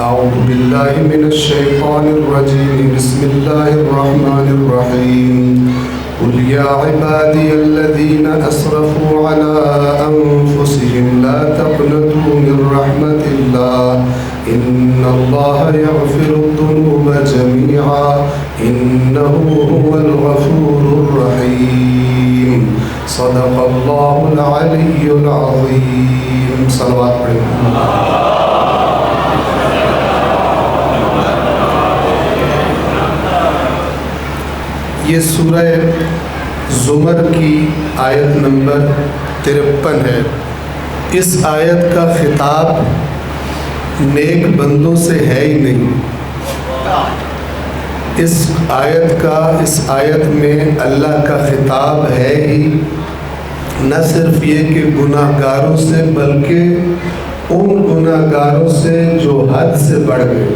أعوذ بالله من الشيطان الرجيم بسم الله الرحمن الرحيم قل يا عبادي الذين أسرفوا على أنفسهم لا تقنطوا من رحمة الله إن الله يغفر الذنوب جميعا إنه هو الغفور الرحيم صدق الله العلي العظيم صلوات پڑھیں. یہ سورہ زمر کی آیت نمبر 53 ہے. اس آیت کا خطاب نیک بندوں سے ہے ہی نہیں. اس آیت میں اللہ کا خطاب ہے ہی نہ صرف یہ کہ گناہ گاروں سے بلکہ ان گناہ گاروں سے جو حد سے بڑھ گئے.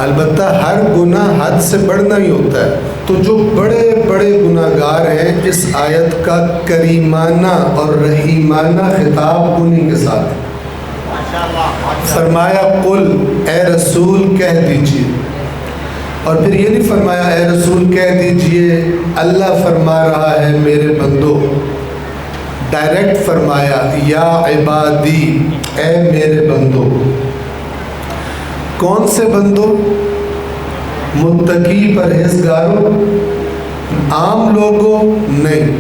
البتہ ہر گناہ حد سے بڑھنا ہی ہوتا ہے. تو جو بڑے بڑے گناہ گار ہیں اس آیت کا کریمانہ اور رحیمانہ خطاب انہی کے ساتھ ہے. فرمایا قل اے رسول کہہ دیجئے. اور پھر یہ نہیں فرمایا اے رسول کہہ دیجئے اللہ فرما رہا ہے میرے بندو. ڈائریکٹ فرمایا یا عبادی اے میرے بندو. کون سے بندو؟ متقی پرہیزگاروں؟ عام لوگوں؟ نہیں.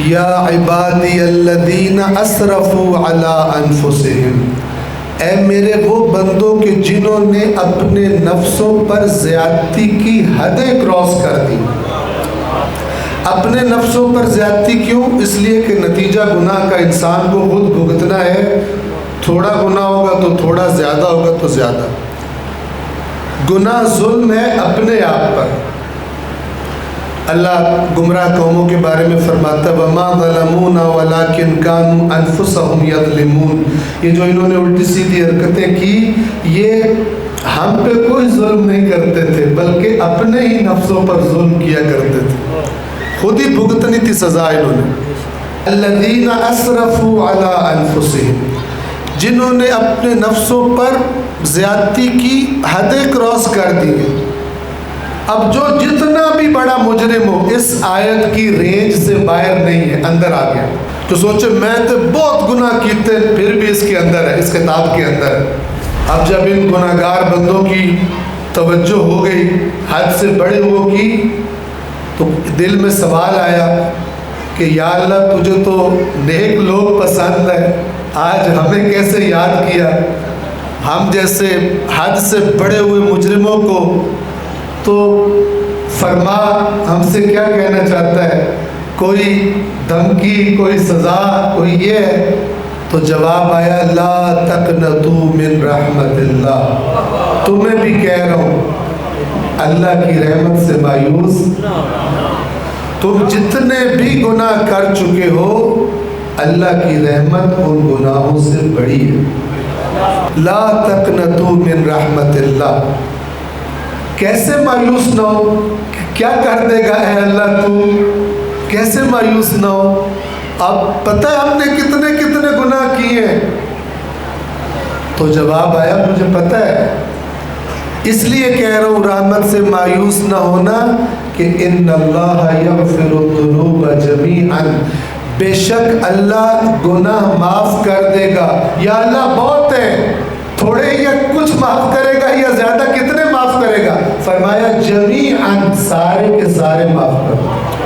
یا عبادی الذین اسرفوا علی انفسہم اے میرے وہ بندوں کہ جنہوں نے اپنے نفسوں پر زیادتی کی حدیں کراس کر دی. اپنے نفسوں پر زیادتی کیوں؟ اس لیے کہ نتیجہ گناہ کا انسان کو خود بھگتنا ہے. تھوڑا گناہ ہوگا تو تھوڑا، زیادہ ہوگا تو زیادہ. گناہ ظلم ہے اپنے آپ پر. اللہ گمراہ قوموں کے بارے میں فرماتا ہے وَمَا ظَلَمُونَا وَلَكِنْ كَانُوا أَنفُسَهُمْ يَظْلِمُونَ. یہ جو انہوں نے الٹی سیدھی حرکتیں کی یہ ہم پہ کوئی ظلم نہیں کرتے تھے بلکہ اپنے ہی نفسوں پر ظلم کیا کرتے تھے. خود ہی بھگتنی تھی سزا انہوں نے. الذین اسرفوا علی انفسہم جنہوں نے اپنے نفسوں پر زیادتی کی حدیں کراس کر دی. اب جو جتنا بھی بڑا مجرم ہو اس آیت کی رینج سے باہر نہیں ہے، اندر آ گیا. تو سوچے میں تو بہت گناہ کیتے پھر بھی اس کے اندر ہے، اس کتاب کے اندر ہے. اب جب ان گناہ گار بندوں کی توجہ ہو گئی حد سے بڑے ہو کی تو دل میں سوال آیا کہ یا اللہ تجھے تو نیک لوگ پسند ہے، آج ہمیں کیسے یاد کیا؟ ہم جیسے حد سے بڑے ہوئے مجرموں کو تو فرما ہم سے کیا کہنا چاہتا ہے؟ کوئی دھمکی، کوئی سزا، کوئی یہ ہے؟ تو جواب آیا لا تقنطوا من رحمت اللہ. تمہیں بھی کہہ رہا ہوں اللہ کی رحمت سے مایوس. تم جتنے بھی گناہ کر چکے ہو اللہ کی رحمت ان گناہوں سے بڑی ہے. لا تقنطوا من رحمت اللہ. کیسے مایوس نہ ہو؟ کیا کر دے گا اے اللہ تو؟ کیسے مایوس نہ ہو؟ اب پتہ ہے ہم نے کتنے کتنے گناہ کیے ہیں. تو جواب آیا مجھے پتہ ہے، اس لیے کہہ رہا ہوں رحمت سے مایوس نہ ہونا کہ ان اللہ یغفر الذنوب جمیعا بے شک اللہ گناہ معاف کر دے گا. یا اللہ بہت ہے، تھوڑے یا کچھ معاف کرے گا یا زیادہ کتنے معاف کرے گا؟ فرمایا جمیعا سارے کے سارے معاف کر.